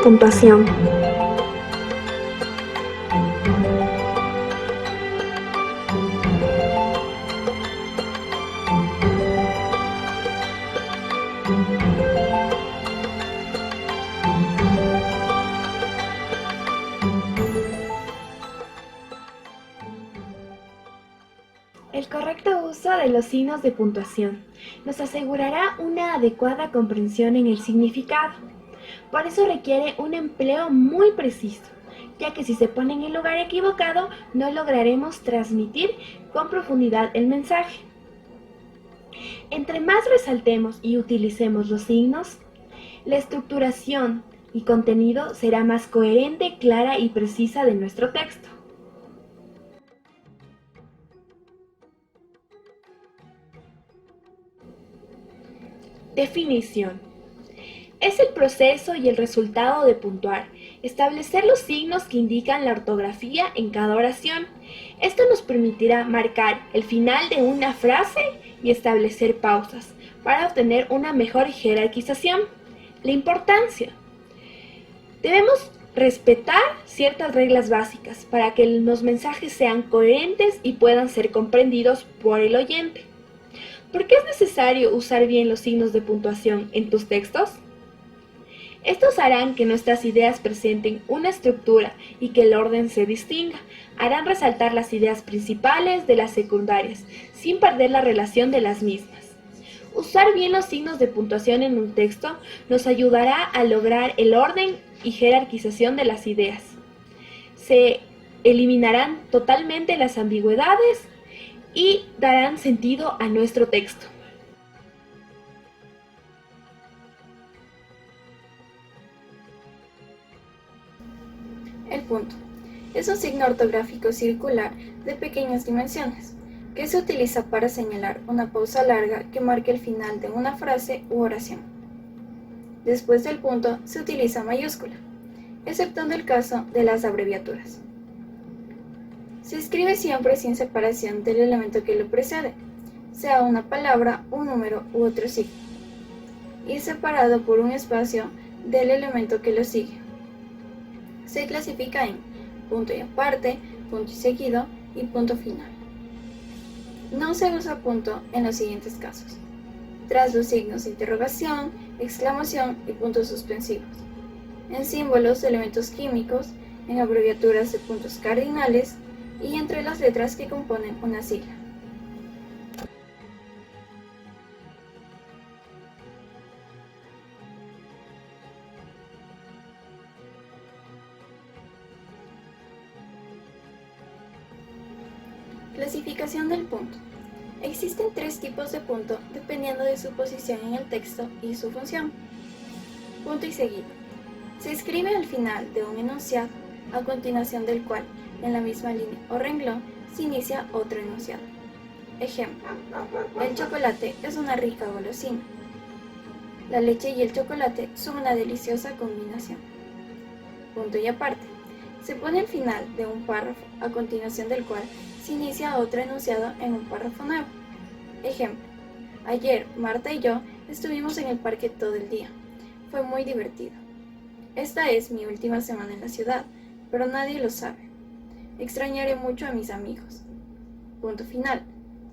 puntuación. El correcto uso de los signos de puntuación nos asegurará una adecuada comprensión en el significado. Por eso requiere un empleo muy preciso, ya que si se pone en el lugar equivocado no lograremos transmitir con profundidad el mensaje. Entre más resaltemos y utilicemos los signos, la estructuración y contenido será más coherente, clara y precisa de nuestro texto. Definición. Es el proceso y el resultado de puntuar, establecer los signos que indican la ortografía en cada oración. Esto nos permitirá marcar el final de una frase y establecer pausas para obtener una mejor jerarquización. La importancia. Debemos respetar ciertas reglas básicas para que los mensajes sean coherentes y puedan ser comprendidos por el oyente. ¿Por qué es necesario usar bien los signos de puntuación en tus textos? Estos harán que nuestras ideas presenten una estructura y que el orden se distinga. Harán resaltar las ideas principales de las secundarias, sin perder la relación de las mismas. Usar bien los signos de puntuación en un texto nos ayudará a lograr el orden y jerarquización de las ideas. Se eliminarán totalmente las ambigüedades y darán sentido a nuestro texto. El punto es un signo ortográfico circular de pequeñas dimensiones, que se utiliza para señalar una pausa larga que marque el final de una frase u oración. Después del punto se utiliza mayúscula, excepto en el caso de las abreviaturas. Se escribe siempre sin separación del elemento que lo precede, sea una palabra, un número u otro signo, y separado por un espacio del elemento que lo sigue. Se clasifica en punto y aparte, punto y seguido y punto final. No se usa punto en los siguientes casos: tras los signos de interrogación, exclamación y puntos suspensivos, en símbolos de elementos químicos, en abreviaturas de puntos cardinales y entre las letras que componen una sigla. Clasificación del punto. Existen tres tipos de punto dependiendo de su posición en el texto y su función. Punto y seguido. Se escribe al final de un enunciado, a continuación del cual, en la misma línea o renglón, se inicia otro enunciado. Ejemplo: el chocolate es una rica golosina. La leche y el chocolate son una deliciosa combinación. Punto y aparte. Se pone al final de un párrafo, a continuación del cual se inicia otro enunciado en un párrafo nuevo. Ejemplo: ayer Marta y yo estuvimos en el parque todo el día. Fue muy divertido. Esta es mi última semana en la ciudad, pero nadie lo sabe. Extrañaré mucho a mis amigos. Punto final.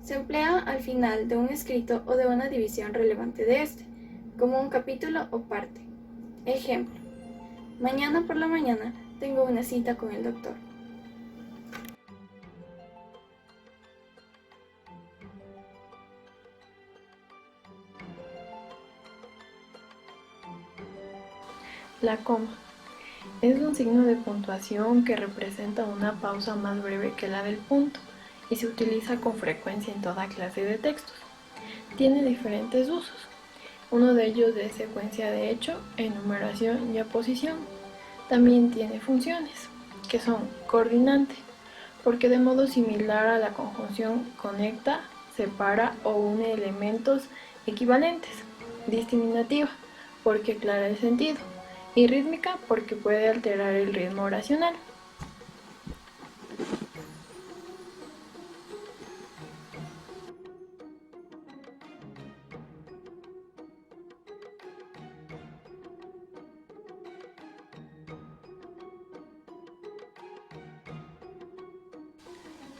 Se emplea al final de un escrito o de una división relevante de este, como un capítulo o parte. Ejemplo: mañana por la mañana tengo una cita con el doctor. La coma es un signo de puntuación que representa una pausa más breve que la del punto y se utiliza con frecuencia en toda clase de textos. Tiene diferentes usos. Uno de ellos es secuencia de hecho, enumeración y aposición. También tiene funciones, que son coordinante, porque de modo similar a la conjunción conecta, separa o une elementos equivalentes. Discriminativa, porque aclara el sentido. Y rítmica, porque puede alterar el ritmo oracional.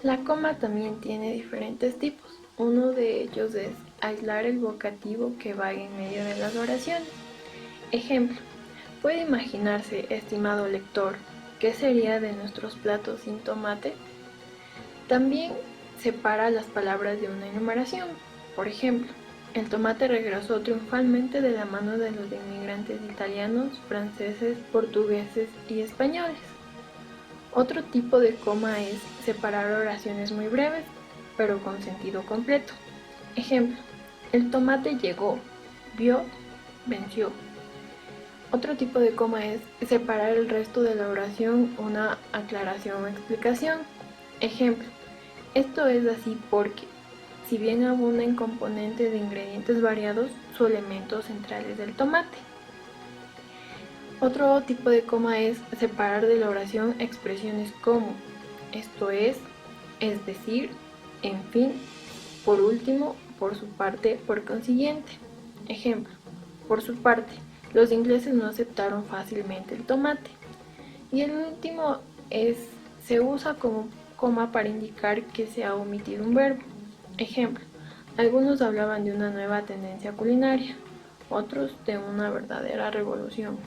La coma también tiene diferentes tipos. Uno de ellos es aislar el vocativo que va en medio de las oraciones. Ejemplo, puede imaginarse, estimado lector, ¿qué sería de nuestros platos sin tomate? También separa las palabras de una enumeración. Por ejemplo, el tomate regresó triunfalmente de la mano de los inmigrantes italianos, franceses, portugueses y españoles. Otro tipo de coma es separar oraciones muy breves, pero con sentido completo. Ejemplo, el tomate llegó, vio, venció. Otro tipo de coma es separar el resto de la oración, una aclaración o explicación. Ejemplo, esto es así porque, si bien abunda en componentes de ingredientes variados, su elemento central es el tomate. Otro tipo de coma es separar de la oración expresiones como esto es decir, en fin, por último, por su parte, por consiguiente. Ejemplo, por su parte, los ingleses no aceptaron fácilmente el tomate. Y el último se usa como coma para indicar que se ha omitido un verbo. Ejemplo, algunos hablaban de una nueva tendencia culinaria, otros de una verdadera revolución.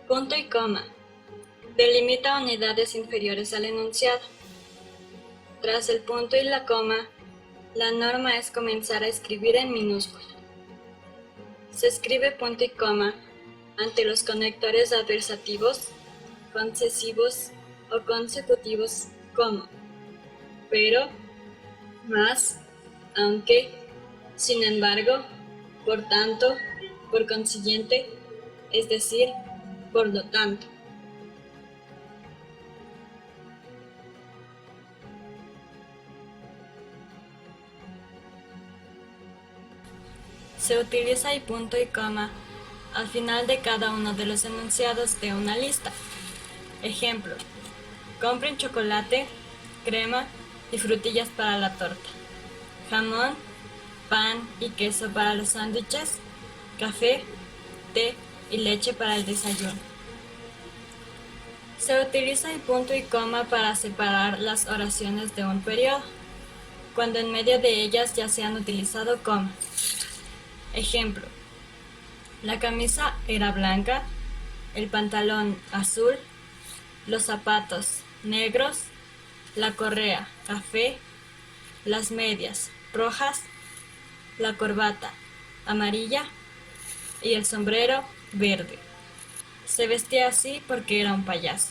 Punto y coma. Delimita unidades inferiores al enunciado. Tras el punto y la coma, la norma es comenzar a escribir en minúscula. Se escribe punto y coma ante los conectores adversativos, concesivos o consecutivos como, pero, más, aunque, sin embargo, por tanto, por consiguiente, es decir, por lo tanto. Se utiliza y punto y coma al final de cada uno de los enunciados de una lista. Ejemplo, compren chocolate, crema y frutillas para la torta, jamón, pan y queso para los sándwiches, café, té y leche para el desayuno. Se utiliza el punto y coma para separar las oraciones de un periodo, cuando en medio de ellas ya se han utilizado comas. Ejemplo, la camisa era blanca, el pantalón azul, los zapatos negros, la correa café, las medias rojas, la corbata amarilla y el sombrero verde. Se vestía así porque era un payaso.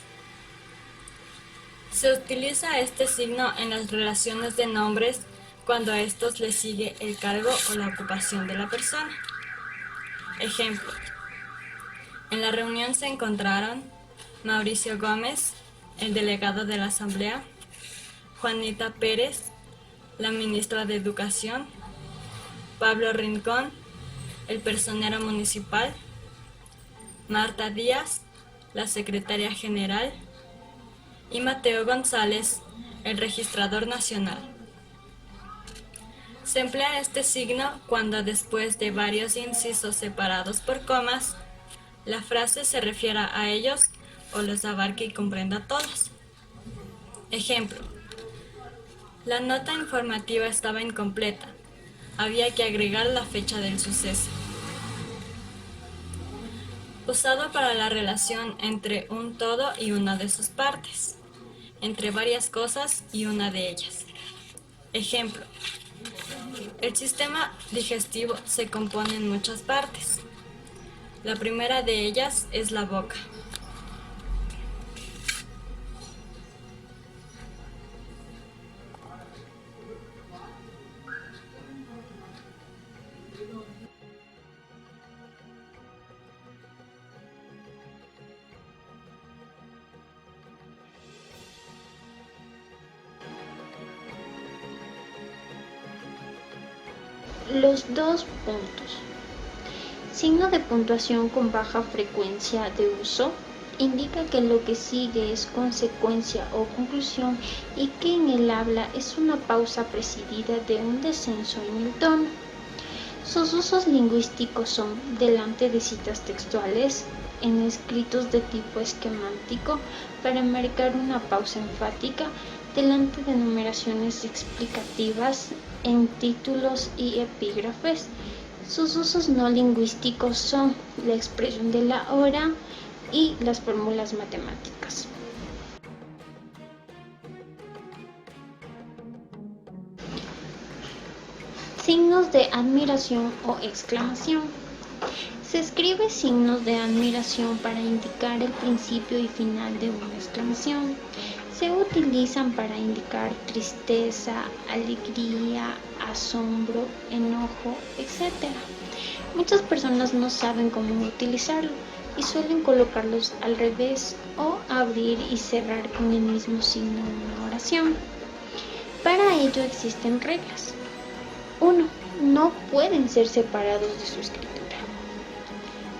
Se utiliza este signo en las relaciones de nombres cuando a estos le sigue el cargo o la ocupación de la persona. Ejemplo, en la reunión se encontraron Mauricio Gómez, el delegado de la Asamblea, Juanita Pérez, la ministra de Educación, Pablo Rincón, el personero municipal, Marta Díaz, la secretaria general, y Mateo González, el registrador nacional. Se emplea este signo cuando después de varios incisos separados por comas, la frase se refiera a ellos o los abarque y comprenda a todos. Ejemplo, la nota informativa estaba incompleta, había que agregar la fecha del suceso. Usado para la relación entre un todo y una de sus partes, entre varias cosas y una de ellas. Ejemplo, el sistema digestivo se compone en muchas partes. La primera de ellas es la boca. Los dos puntos. Signo de puntuación con baja frecuencia de uso indica que lo que sigue es consecuencia o conclusión y que en el habla es una pausa precedida de un descenso en el tono. Sus usos lingüísticos son delante de citas textuales, en escritos de tipo esquemático para marcar una pausa enfática, delante de numeraciones explicativas, en títulos y epígrafes. Sus usos no lingüísticos son la expresión de la hora y las fórmulas matemáticas. Signos de admiración o exclamación. Se escribe signos de admiración para indicar el principio y final de una exclamación. Se utilizan para indicar tristeza, alegría, asombro, enojo, etc. Muchas personas no saben cómo utilizarlo y suelen colocarlos al revés o abrir y cerrar con el mismo signo en una oración. Para ello existen reglas. 1. No pueden ser separados de su escritura.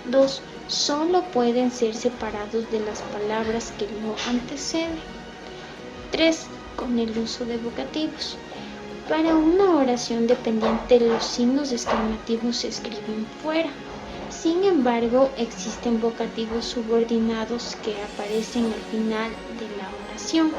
2. Solo pueden ser separados de las palabras que lo anteceden. 3. Con el uso de vocativos. Para una oración dependiente, los signos exclamativos se escriben fuera. Sin embargo, existen vocativos subordinados que aparecen al final de la oración.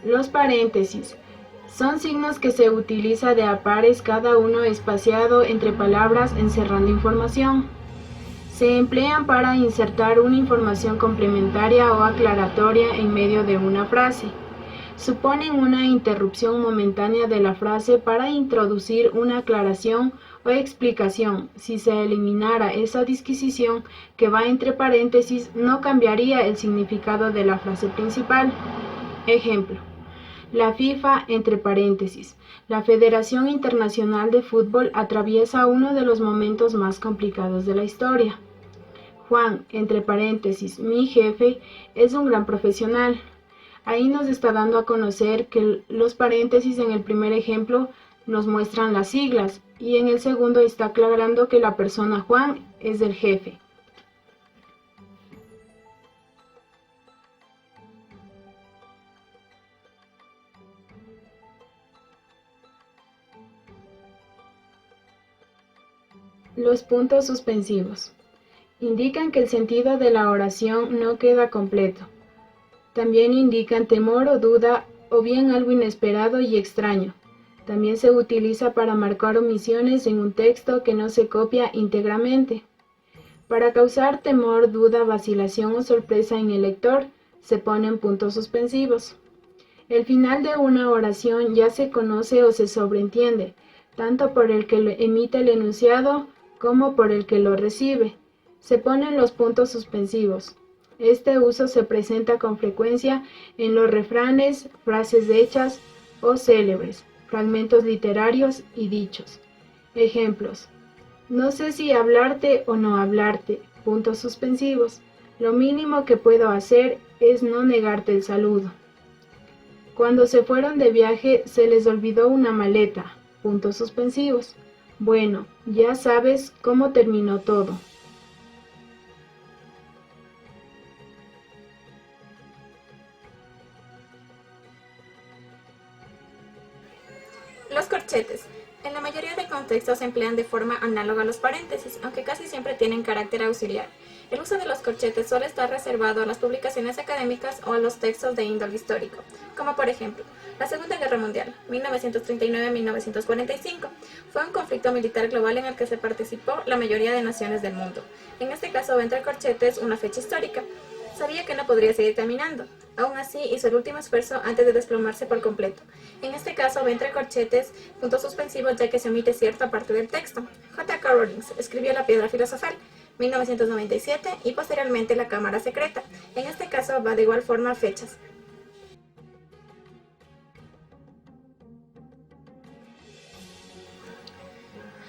Los paréntesis son signos que se utiliza de a pares, cada uno espaciado entre palabras encerrando información. Se emplean para insertar una información complementaria o aclaratoria en medio de una frase. Suponen una interrupción momentánea de la frase para introducir una aclaración o explicación. Si se eliminara esa disquisición que va entre paréntesis, no cambiaría el significado de la frase principal. Ejemplo: la FIFA, entre paréntesis, la Federación Internacional de Fútbol atraviesa uno de los momentos más complicados de la historia. Juan, entre paréntesis, mi jefe, es un gran profesional. Ahí nos está dando a conocer que los paréntesis en el primer ejemplo nos muestran las siglas y en el segundo está aclarando que la persona Juan es el jefe. Los puntos suspensivos indican que el sentido de la oración no queda completo. También indican temor o duda o bien algo inesperado y extraño. También se utiliza para marcar omisiones en un texto que no se copia íntegramente. Para causar temor, duda, vacilación o sorpresa en el lector, se ponen puntos suspensivos. El final de una oración ya se conoce o se sobreentiende, tanto por el que emite el enunciado como por el que lo recibe. Se ponen los puntos suspensivos. Este uso se presenta con frecuencia en los refranes, frases hechas o célebres, fragmentos literarios y dichos. Ejemplos: no sé si hablarte o no hablarte, puntos suspensivos. Lo mínimo que puedo hacer es no negarte el saludo. Cuando se fueron de viaje se les olvidó una maleta, puntos suspensivos. Bueno, ya sabes cómo terminó todo. Los corchetes. En la mayoría de contextos se emplean de forma análoga a los paréntesis, aunque casi siempre tienen carácter auxiliar. El uso de los corchetes suele estar reservado a las publicaciones académicas o a los textos de índole histórico, como por ejemplo, la Segunda Guerra Mundial, 1939-1945, fue un conflicto militar global en el que se participó la mayoría de naciones del mundo. En este caso va entre corchetes una fecha histórica. Sabía que no podría seguir caminando. Aún así, hizo el último esfuerzo antes de desplomarse por completo. En este caso, va entre corchetes, puntos suspensivos, ya que se omite cierta parte del texto. J.K. Rowling escribió La Piedra Filosofal, 1997, y posteriormente La Cámara Secreta. En este caso, va de igual forma fechas.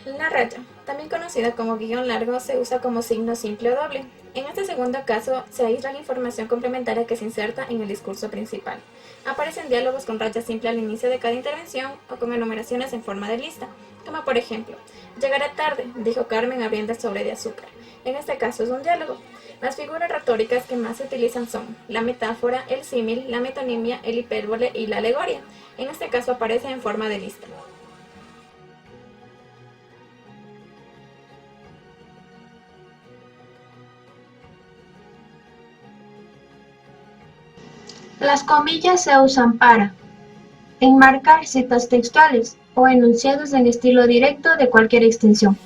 La raya, también conocida como guión largo, se usa como signo simple o doble. En este segundo caso, se aísla la información complementaria que se inserta en el discurso principal. Aparecen diálogos con raya simple al inicio de cada intervención o con enumeraciones en forma de lista. como por ejemplo, llegaré tarde, dijo Carmen abriendo el sobre de azúcar. En este caso es un diálogo. Las figuras retóricas que más se utilizan son la metáfora, el símil, la metonimia, el hipérbole y la alegoría. En este caso aparece en forma de lista. Las comillas se usan para enmarcar citas textuales o enunciados en estilo directo de cualquier extensión.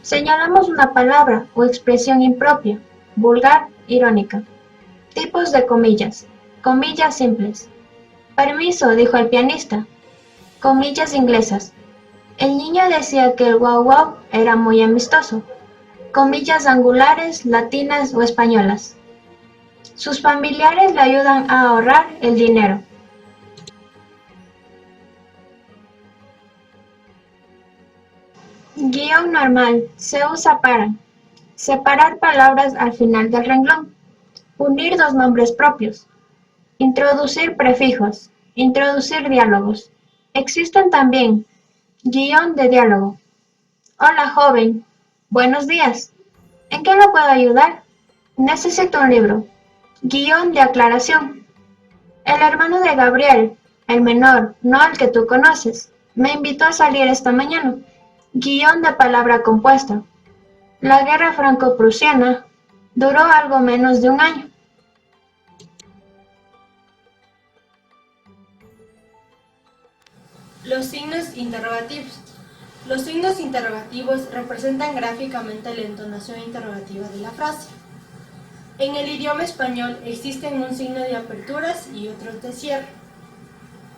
Señalamos una palabra o expresión impropia, vulgar, irónica. Tipos de comillas. Comillas simples. Permiso, dijo el pianista. Comillas inglesas. El niño decía que el guau guau era muy amistoso. Comillas angulares, latinas o españolas. Sus familiares le ayudan a ahorrar el dinero. Guión normal se usa para separar palabras al final del renglón, unir dos nombres propios, introducir prefijos, introducir diálogos. Existen también guión de diálogo. Hola joven, buenos días. ¿En qué lo puedo ayudar? Necesito un libro. Guión de aclaración. El hermano de Gabriel, el menor, no el que tú conoces, me invitó a salir esta mañana. Guión de palabra compuesta. La guerra franco-prusiana duró algo menos de un año. Los signos interrogativos. Los signos interrogativos representan gráficamente la entonación interrogativa de la frase. En el idioma español existen un signo de aperturas y otros de cierre,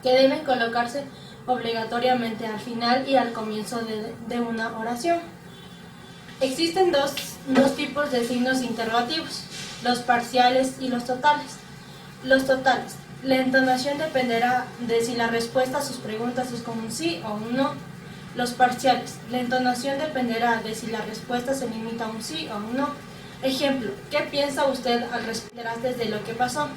que deben colocarse obligatoriamente al final y al comienzo de una oración. Existen dos tipos de signos interrogativos, los parciales y los totales. Los totales. La entonación dependerá de si la respuesta a sus preguntas es con un sí o un no. Los parciales. La entonación dependerá de si la respuesta se limita a un sí o un no. Ejemplo, ¿qué piensa usted al responder antes de lo que pasó?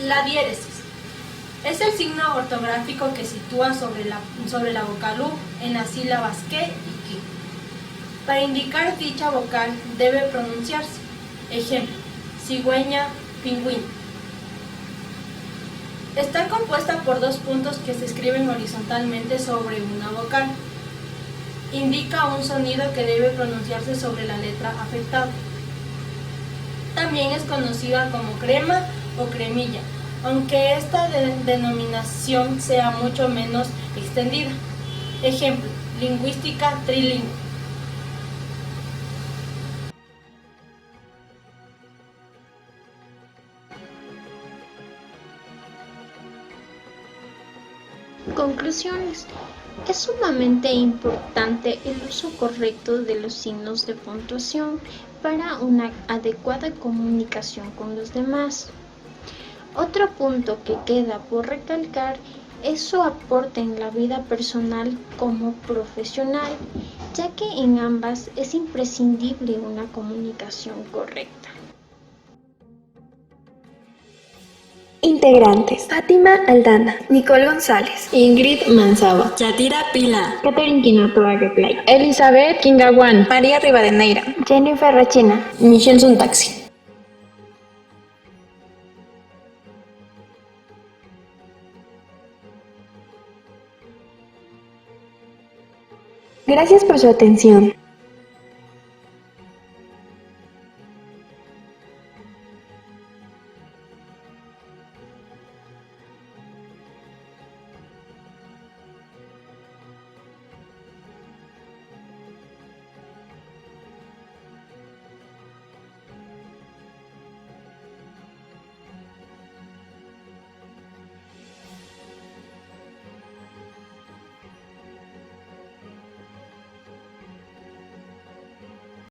La diéresis. Es el signo ortográfico que sitúa sobre la vocal U en las sílabas que y ki. Para indicar dicha vocal debe pronunciarse. Ejemplo, cigüeña, pingüino. Está compuesta por dos puntos que se escriben horizontalmente sobre una vocal. Indica un sonido que debe pronunciarse sobre la letra afectada. También es conocida como crema o cremilla, aunque esta denominación sea mucho menos extendida. Ejemplo, lingüística trilingüe. Conclusiones. Es sumamente importante el uso correcto de los signos de puntuación para una adecuada comunicación con los demás. Otro punto que queda por recalcar es su aporte en la vida personal como profesional, ya que en ambas es imprescindible una comunicación correcta. Integrantes: Fátima Aldana, Nicole González, Ingrid Manzaba, Yadira Pila, Catherine Quinoto Agueplay, Elizabeth Kingawan, María Rivadeneira, Jennifer Rachina, Michelle Suntaxi. Gracias por su atención.